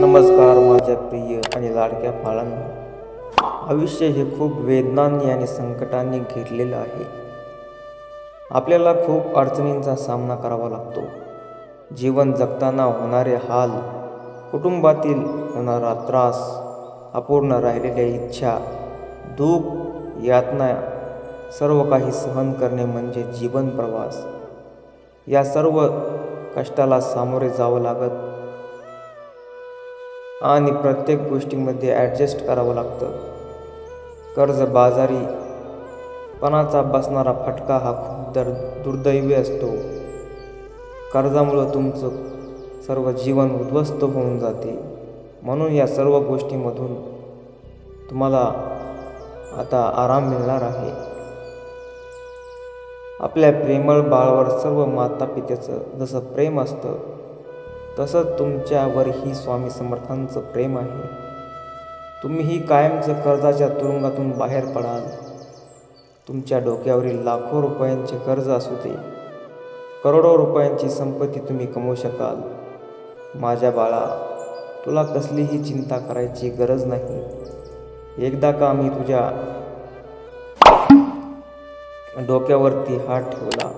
नमस्कार माझ्या प्रिय आणि लाडक्या बाळांनो. आयुष्य हे खूप वेदनांनी आणि संकटांनी घेरलेलं आहे. आपल्याला खूप अडचणींचा सामना करावा लागतो. जीवन जगताना होणारे हाल, कुटुंबातील होणारा त्रास, अपूर्ण राहिलेल्या इच्छा, दुःख, यातना, सर्व काही सहन करणे म्हणजे जीवन प्रवास. या सर्व कष्टाला सामोरे जावं लागत आणि प्रत्येक गोष्टीमध्ये ॲडजस्ट करावं लागतं. कर्जबाजारीपणाचा बसणारा फटका हा खूप दुर्दैवी असतो. कर्जामुळं तुमचं सर्व जीवन उद्ध्वस्त होऊन जाते. म्हणून या सर्व गोष्टींमधून तुम्हाला आता आराम मिळणार आहे. आपल्या प्रेमळ बाळावर सर्व मातापित्याचं जसं प्रेम असतं तसंच तुमच्यावरही स्वामी समर्थांचं प्रेम आहे. तुम्हीही कायमचं कर्जाच्या तुरुंगातून बाहेर पडाल. तुमच्या डोक्यावरील लाखो रुपयांचे कर्ज असू दे, करोडो रुपयांची संपत्ती तुम्ही कमवू शकाल. माझ्या बाळा, तुला कसलीही चिंता करायची गरज नाही. एकदा का मी तुझ्या डोक्यावरती हात ठेवला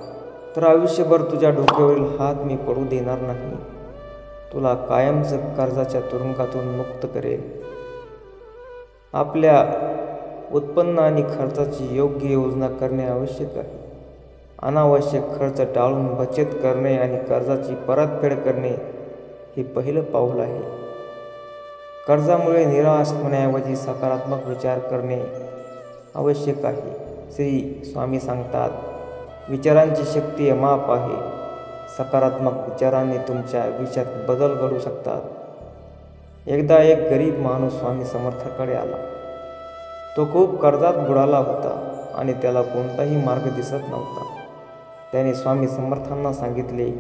तर आयुष्यभर तुझ्या डोक्यावरील हात मी पडू देणार नाही. तुला कायमचं कर्जाच्या तुरुंगातून मुक्त करेल. आपल्या उत्पन्न आणि खर्चाची योग्य योजना करणे आवश्यक आहे. अनावश्यक खर्च टाळून बचत करणे आणि कर्जाची परतफेड करणे हे पहिलं पाऊल आहे. कर्जामुळे निराश होण्याऐवजी सकारात्मक विचार करणे आवश्यक आहे. श्री स्वामी सांगतात, विचारांची शक्ती अमाप आहे. सकारात्मक विचारांनी तुमच्या आयुष्यात बदल घडू शकतात. एकदा एक गरीब माणूस स्वामी समर्थाकडे आला. तो खूप कर्जात बुडाला होता आणि त्याला कोणताही मार्ग दिसत नव्हता. त्याने स्वामी समर्थांना सांगितले,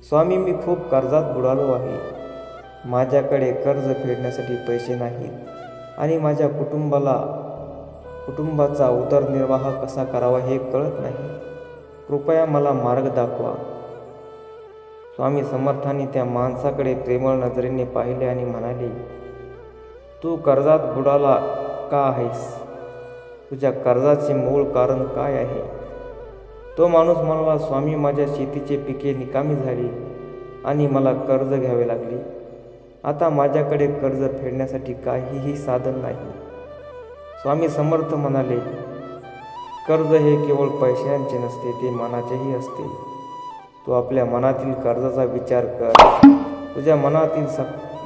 स्वामी, मी खूप कर्जात बुडालो आहे. माझ्याकडे कर्ज फेडण्यासाठी पैसे नाहीत आणि माझ्या कुटुंबाचा उदरनिर्वाह कसा करावा हे कळत नाही. कृपया मला मार्ग दाखवा. स्वामी समर्थांनी त्या माणसाकडे प्रेमळ नजरेने पाहिले आणि म्हणाले, तू कर्जात बुडाला का आहेस? तुझ्या कर्जाचे मूळ कारण काय आहे? तो माणूस म्हणाला, स्वामी, माझ्या शेतीचे पिके निकामी झाली आणि मला कर्ज घ्यावे लागले. आता माझ्याकडे कर्ज फेडण्यासाठी काहीही साधन नाही. स्वामी समर्थ म्हणाले, कर्ज हे केवळ पैशांचे नसते, ते मनाचेही असते. तू आपल्या मनातील कर्जाचा विचार कर. तुझ्या मनातील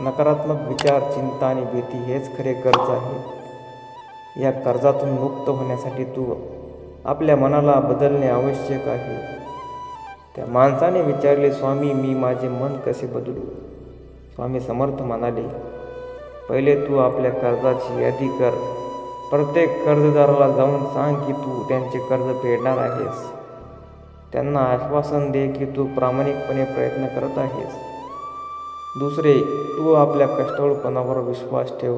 नकारात्मक विचार, चिंता आणि भीती हेच खरे कर्ज आहे. या कर्जातून मुक्त होण्यासाठी तू आपल्या मनाला बदलणे आवश्यक आहे. त्या माणसाने विचारले, स्वामी, मी माझे मन कसे बदलू? स्वामी समर्थ म्हणाले, पहिले तू आपल्या कर्जाची यादी कर. प्रत्येक कर्जदाराला जाऊन सांग की तू त्यांचे कर्ज फेडणार आहेस. त्यांना आश्वासन दे की तू प्रामाणिकपणे प्रयत्न करत आहेस. दुसरे, तू आपल्या कष्टाळूपणावर विश्वास ठेव.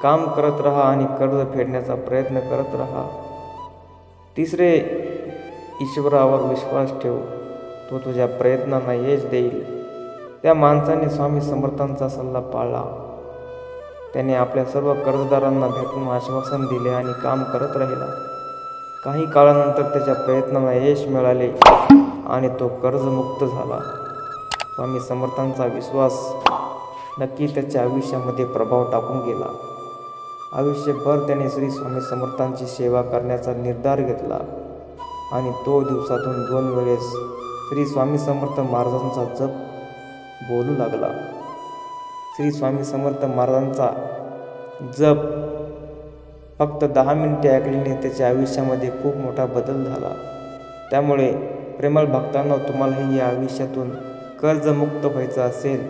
काम करत राहा आणि कर्ज फेडण्याचा प्रयत्न करत राहा. तिसरे, ईश्वरावर विश्वास ठेव. तो तुझ्या प्रयत्नांना यश देईल. त्या माणसाने स्वामी समर्थांचा सल्ला पाळला. त्याने आपल्या सर्व कर्जदारांना भेटून आश्वासन दिले आणि काम करत राहिला. काही काळानंतर त्याच्या प्रयत्नांना यश मिळाले आणि तो कर्जमुक्त झाला. स्वामी समर्थांचा विश्वास नक्की त्याच्या आयुष्यामध्ये प्रभाव टाकून गेला. आयुष्यभर त्याने श्री स्वामी समर्थांची सेवा करण्याचा निर्धार घेतला आणि तो दिवसातून 2 वेळेस श्री स्वामी समर्थ महाराजांचा जप बोलू लागला. श्री स्वामी समर्थ महाराजांचा जप फक्त 10 मिनिटे ऐकल्याने त्याच्या आयुष्यामध्ये खूप मोठा बदल झाला. त्यामुळे प्रेमळ भक्तांना, तुम्हालाही या आयुष्यातून कर्जमुक्त व्हायचं असेल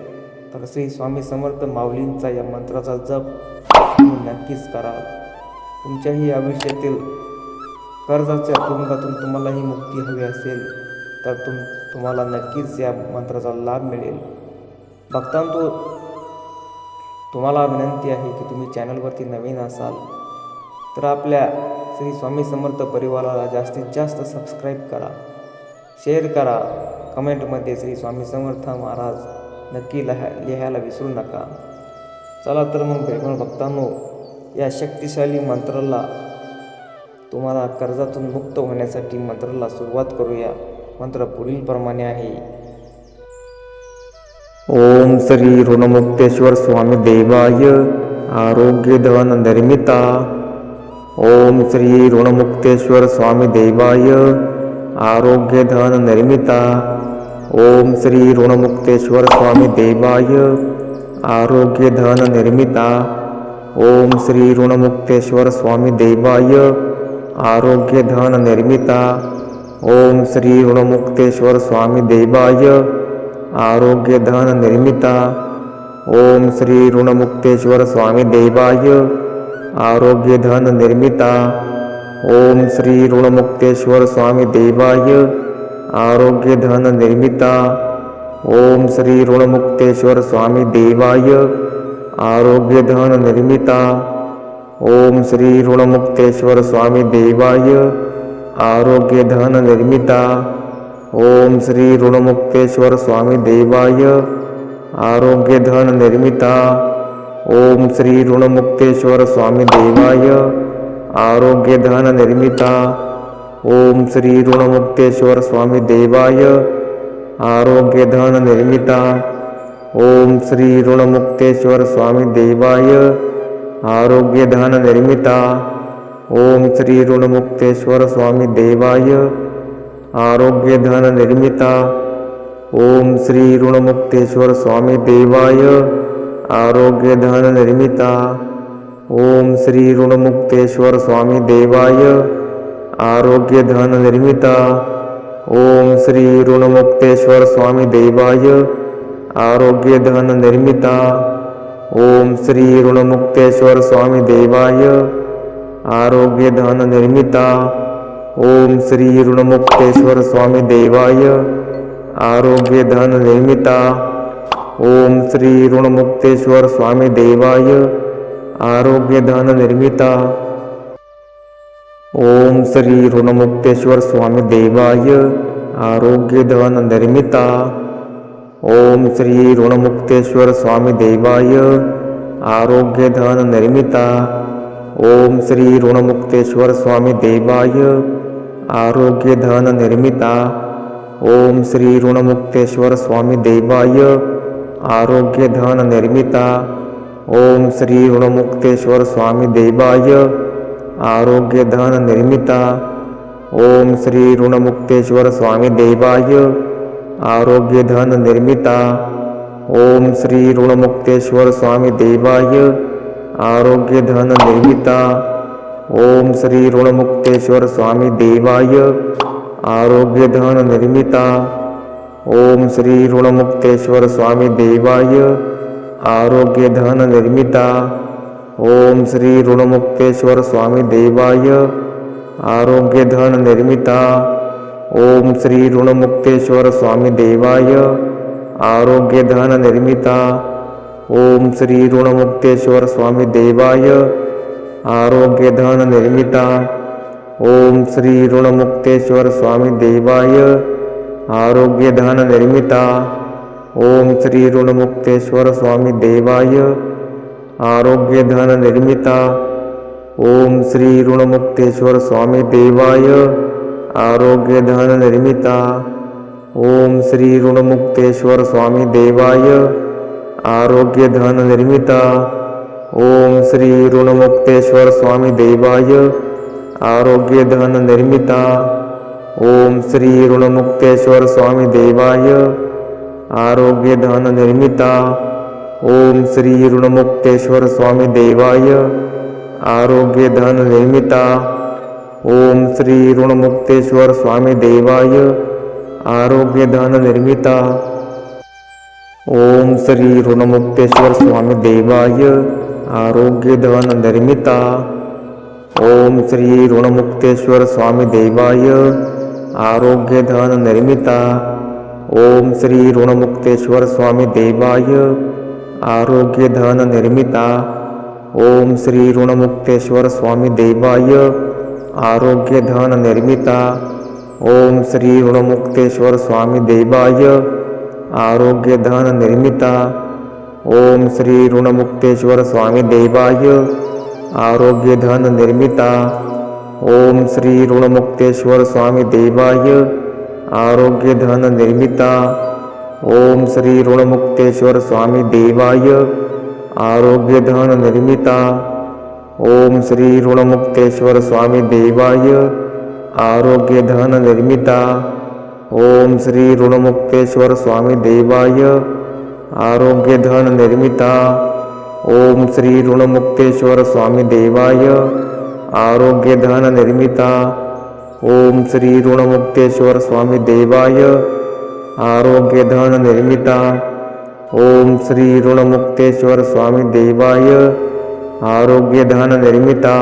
तर श्री स्वामी समर्थ माऊलींचा या मंत्राचा जप तुम्ही नक्कीच करा. तुमच्याही आयुष्यातील कर्जाच्या तुरुंगातून तुम्हालाही मुक्ती हवी असेल तर तुम्हाला नक्कीच या मंत्राचा लाभ मिळेल. भक्तांनो, तुम्हाला विनंती आहे की तुम्ही चॅनलवरती नवीन असाल तर आपल्या श्री स्वामी समर्थ परिवाराला जास्तीत जास्त सबस्क्राईब करा, शेअर करा, कमेंटमध्ये श्री स्वामी समर्थ महाराज नक्की लिहायला विसरू नका. चला तर मग प्रेमळ भक्तांनो, या शक्तिशाली मंत्राला, तुम्हाला कर्जातून मुक्त होण्यासाठी मंत्राला सुरुवात करूया. मंत्र पुढील प्रमाणे आहे. ओम श्री ऋणमुक्तेश्वर स्वामी देवाय आरोग्य धन निर्मिता. ओम श्री ऋणमुक्तेश्वर स्वामी देवाय आरोग्य धन निर्मिता. ओम श्री ऋणमुक्तेश्वर स्वामी देवाय आरोग्य धन निर्मिता. ओम श्री ऋणमुक्तेश्वर स्वामी देवाय आरोग्य धन निर्मिता. ओम श्री ऋणमुक्तेश्वर स्वामी देवाय आरोग्य धन निर्मिता. ओम श्री ऋणमुक्तेश्वर स्वामी देवाय आरोग्य धन निर्मिता. ओम श्री ऋणमुक्तेश्वर स्वामी देवाय आरोग्य धन निर्मिता. ओम श्री ऋणमुक्तेश्वर स्वामी देवाय आरोग्य धन निर्मिता. ओम श्री ऋणमुक्तेश्वर स्वामी देवाय आरोग्य धन निर्मिता. ओम श्री ऋणमुक्तेश्वर स्वामी देवाय आरोग्य धन निर्मिता. ओम श्री ऋणमुक्तेश्वर स्वामी देवाय आरोग्य धन निर्मिता. ओम श्री ऋणमुक्तेश्वर स्वामी देवाय आरोग्य धन निर्मिता. ओम श्री ऋणमुक्तेश्वर स्वामी देवाय आरोग्य धन निर्मिता. ओम श्री ऋणमुक्तेश्वर स्वामी देवाय आरोग्य धन निर्मिता. ओम श्री ऋणमुक्तेश्वर स्वामी देवाय आरोग्य धन निर्मिता. ओम श्री ऋणमुक्तेश्वर स्वामी देवाय आरोग्य धन निर्मिता. ओम श्री ऋणमुक्तेश्वर स्वामी देवाय आरोग्य धन निर्मिता. ओम श्री ऋणमुक्तेश्वर स्वामी देवाय आरोग्य धन निर्मिता. ओम श्री ऋणमुक्तेश्वर स्वामी देवाय आरोग्य धन निर्मिता. ओम श्री ऋणमुक्तेश्वर स्वामी देवाय आरोग्य धन निर्मिता. ओम श्री ऋणमुक्तेश्वर स्वामी देवाय आरोग्य धन निर्मिता. ओम श्री ऋणमुक्तेश्वर स्वामी देवाय आरोग्य धन निर्मिता. ओम श्री ऋणमुक्तेश्वर स्वामी देवाय आरोग्य धन निर्मिता. ओम श्री ऋणमुक्तेश्वर स्वामी देवाय आरोग्य धन निर्मिता. ओम श्री ऋणमुक्तेश्वर स्वामी देवाय आरोग्य धन निर्मिता. ओम श्री ऋणमुक्तेश्वर स्वामी देवाय आरोग्य धन निर्मिता. ओम श्री ऋणमुक्तेश्वर स्वामी देवाय आरोग्य धन निर्मिता. ओम श्री ऋणमुक्तेश्वर स्वामी देवाय आरोग्य धन निर्मिता. ओम श्री ऋणमुक्तेश्वर स्वामी देवाय आरोग्य धन निर्मिता. ओम श्री ऋणमुक्तेश्वर स्वामी देवाय आरोग्य धन निर्मिता. ओम श्री ऋणमुक्तेश्वर स्वामी देवाय आरोग्य धन निर्मिता. ओम श्री ऋणमुक्तेश्वर स्वामी देवाय आरोग्य धन निर्मिता. ओम श्री ऋणमुक्तेश्वर स्वामी देवाय आरोग्य धन निर्मिता. ओम श्री ऋणमुक्तेश्वर स्वामी देवाय आरोग्य धन निर्मिता. ओम श्री ऋणमुक्तेश्वर स्वामी देवाय आरोग्य धन निर्मिता. ओम श्री ऋणमुक्तेश्वर स्वामी देवाय आरोग्य धन निर्मिता. ओम श्री ऋणमुक्तेश्वर स्वामी देवाय आरोग्य धन निर्मिता. ओम श्री ऋणमुक्तेश्वर स्वामी देवाय आरोग्य धन निर्मिता. ओम श्री ऋणमुक्तेश्वर स्वामी देवाय आरोग्य धन निर्मिता. ओम श्री ऋणमुक्तेश्वर स्वामी देवाय आरोग्य धन निर्मिता. ओम श्री ऋणमुक्तेश्वर स्वामी देवाय आरोग्य धन निर्मिता. ओम श्री ऋणमुक्तेश्वर स्वामी देवाय आरोग्य धन निर्मिता. ओम श्री ऋणमुक्तेश्वर स्वामी देवाय आरोग्य धन निर्मिता. ओम श्री ऋणमुक्तेश्वर स्वामी देवाय आरोग्य धन निर्मिता. ओम श्री ऋणमुक्तेश्वर स्वामी देवाय आरोग्यधन निर्मिता. ओम श्री ऋणमुक्तेश्वर स्वामी देवाय आरोग्यधन निर्मिता. ओम श्री ऋणमुक्तेश्वर स्वामी देवाय आरोग्यधन निर्मिता. ओम श्री ऋणमुक्तेश्वर स्वामी देवाय आरोग्यधन निर्मिता. ओम श्री ऋणमुक्तेश्वर स्वामी देवाय आरोग्यधन निर्मिता. ओम श्री ऋणमुक्तेश्वर स्वामी देवाय आरोग्यधन निर्मिता. ओम श्री ऋणमुक्तेश्वर स्वामी देवाय आरोग्यधन निर्मिता. ओम श्री ऋणमुक्तेश्वर स्वामी देवाय आरोग्यधन निर्मिता. ओम श्री ऋणमुक्तेश्वर स्वामी देवाय आरोग्यधन निर्मिता.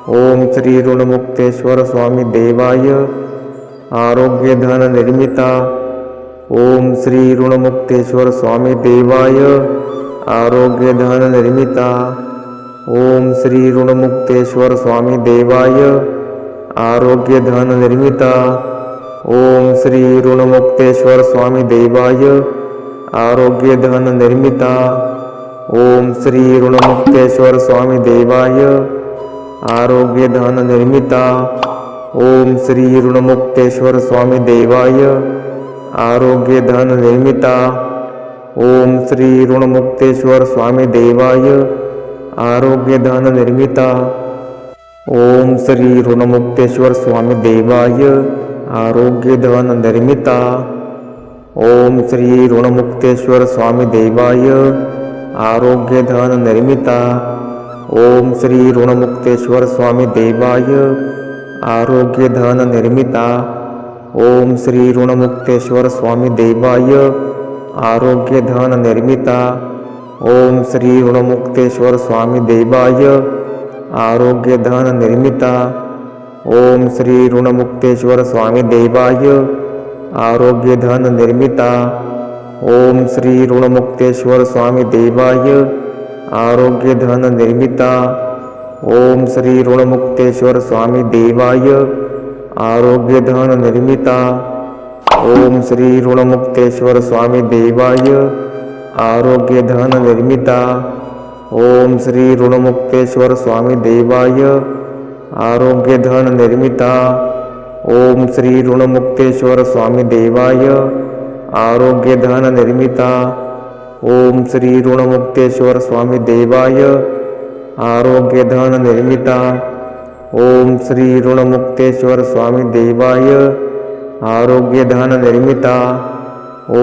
ओम श्री ऋणमुक्तेश्वर स्वामी देवाय आरोग्यधन निर्मिता. ओम श्री ऋणमुक्तेश्वर स्वामी देवाय आरोग्यधन निर्मिता. ओम श्री ऋणमुक्तेश्वर स्वामी देवाय आरोग्यधन निर्मिता. ओम श्री ऋणमुक्तेश्वर स्वामी देवाय आरोग्यधन निर्मिता. ओम श्री ऋणमुक्तेश्वर स्वामी देवाय आरोग्यधन निर्मिता. ओम श्री ऋणमुक्तेश्वर स्वामी देवाय आरोग्यधन निर्मिता. ओम श्री ऋणमुक्तेश्वर स्वामी देवाय आरोग्यधन निर्मिता. ओम श्री ऋणमुक्तेश्वर स्वामी देवाय आरोग्यधन निर्मिता. ओम श्री ऋणमुक्तेश्वर स्वामी देवाय आरोग्यधन निर्मिता. ओम श्री ऋणमुक्तेश्वर स्वामी देवाय आरोग्यधन निर्मिता. ओम श्री ऋणमुक्तेश्वर स्वामी देवाय आरोग्यधन निर्मिता. ओम श्री ऋणमुक्तेश्वर स्वामी देवाय आरोग्यधन निर्मिता. ओम श्री ऋणमुक्तेश्वर स्वामी देवाय आरोग्यधन निर्मिता. ओम श्री ऋणमुक्तेश्वर स्वामी देवाय आरोग्यधन निर्मिता. ओम श्री ऋणमुक्तेश्वर स्वामी देवाय आरोग्यधन निर्मिता. ओम श्री ऋणमुक्तेश्वर स्वामी देवाय आरोग्यधन निर्मिता. ओम श्री ऋणमुक्तेश्वर स्वामी देवाय आरोग्यधन निर्मिता. ओम श्री ऋणमुक्तेश्वर स्वामी देवाय आरोग्यधन निर्मिता. ओम श्री ऋणमुक्तेश्वर स्वामी देवाय आरोग्यधन निर्मिता. ओम श्री ऋणमुक्तेश्वर स्वामी देवाय आरोग्यधन निर्मिता.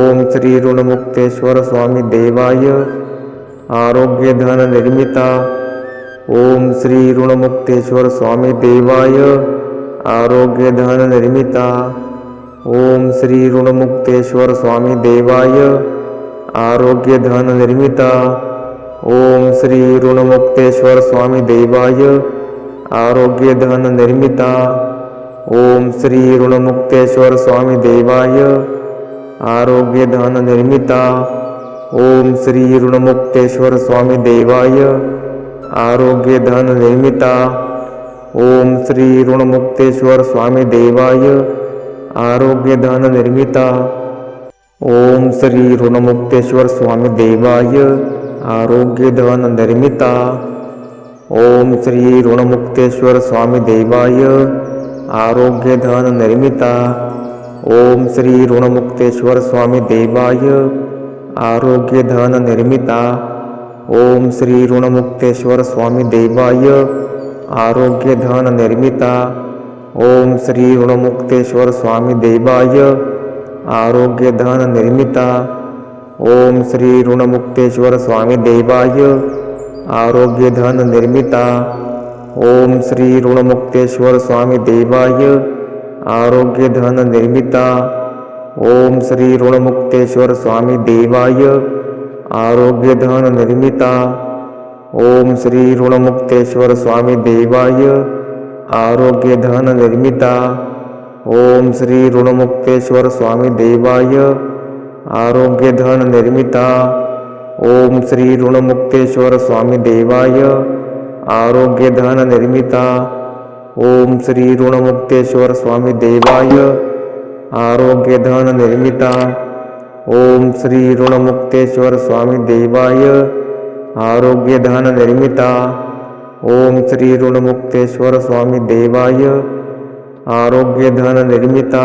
ओम श्री ऋणमुक्तेश्वर स्वामी देवाय आरोग्यधन निर्मिता. ओम श्री ऋणमुक्तेश्वर स्वामी देवाय आरोग्यधन निर्मिता. ओम श्री ऋणमुक्तेश्वर स्वामी देवाय आरोग्यधन निर्मिता. ओम श्री ऋणमुक्तेश्वर स्वामी देवाय आरोग्यधन निर्मिता. ओम श्री ऋणमुक्तेश्वर स्वामी देवाय आरोग्यधन निर्मिता. ओम श्री ऋणमुक्तेश्वर स्वामी देवाय आरोग्यधन निर्मिता. ओम श्री ऋणमुक्तेश्वर स्वामी देवाय आरोग्यधन निर्मिता. ओम श्री ऋणमुक्तेश्वर स्वामी देवाय आरोग्यधन निर्मिता. ओम श्री ऋणमुक्तेश्वर स्वामी देवाय आरोग्यधन निर्मिता. ओम श्री ऋणमुक्तेश्वर स्वामी देवाय आरोग्यधन निर्मिता. ओम श्री ऋणमुक्तेश्वर स्वामी देवाय आरोग्यधन निर्मिता. ओम श्री ऋणमुक्तेश्वर स्वामी देवाय आरोग्यधन निर्मिता. ओम श्री ऋणमुक्तेश्वर स्वामी देवाय आरोग्यधन निर्मिता. ओम श्री ऋणमुक्तेश्वर स्वामी देवाय आरोग्यधन निर्मिता. ओम श्री ऋणमुक्तेश्वर स्वामी देवाय आरोग्यधन निर्मिता. ओम श्री ऋणमुक्तेश्वर स्वामी देवाय आरोग्यधन निर्मिता. ओम श्री ऋणमुक्तेश्वर स्वामी देवाय आरोग्यधन निर्मिता. ओम श्री ऋणमुक्तेश्वर स्वामी देवाय आरोग्यधन निर्मिता. ओम श्री ऋणमुक्तेश्वर स्वामी देवाय आरोग्यधन निर्मिता. ओम श्री ऋणमुक्तेश्वर स्वामी देवाय आरोग्यधन निर्मिता। ओम श्री ऋणमुक्तेश्वर स्वामी देवाय आरोग्यधन निर्मिता।